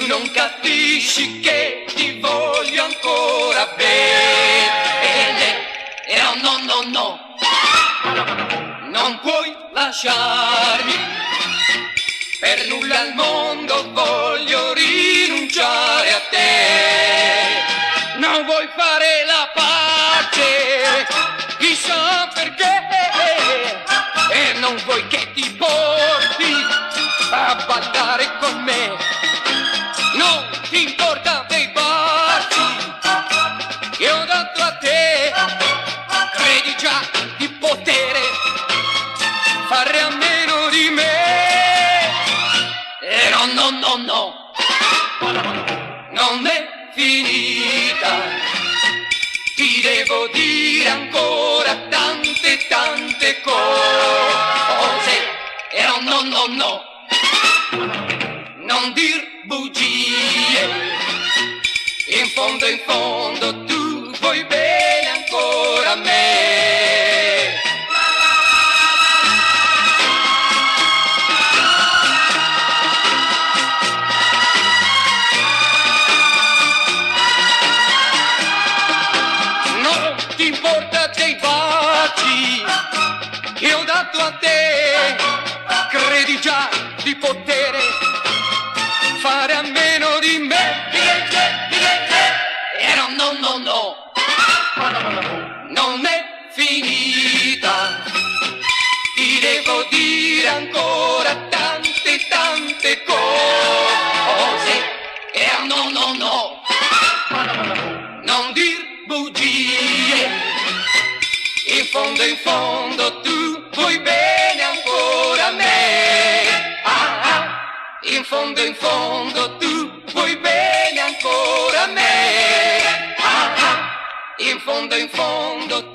non capisci che ti voglio ancora bene. E oh no, no, no, non puoi lasciarmi, per nulla al mondo voglio rinunciare a te. Non vuoi fare la pace, chissà perché, e non vuoi che ti porti a ballare con me. Non ti importa dei baci che ho dato a te, credi già di potere fare a meno di me. E no, no, no, no, non è finita, ti devo dire ancora tante, tante cose. E no, no, no, no, non dir bugie, in fondo tu vuoi bene ancora a me. Non ti importa dei baci che ho dato a te, credi già di potere fare a meno di me. E no, no, no, no, non è finita, ti devo dire ancora tante, tante cose. E no, no, no, non dir bugie, in fondo tu vuoi bene ancora a me. In fondo tu vuoi bene ancora a me. In fondo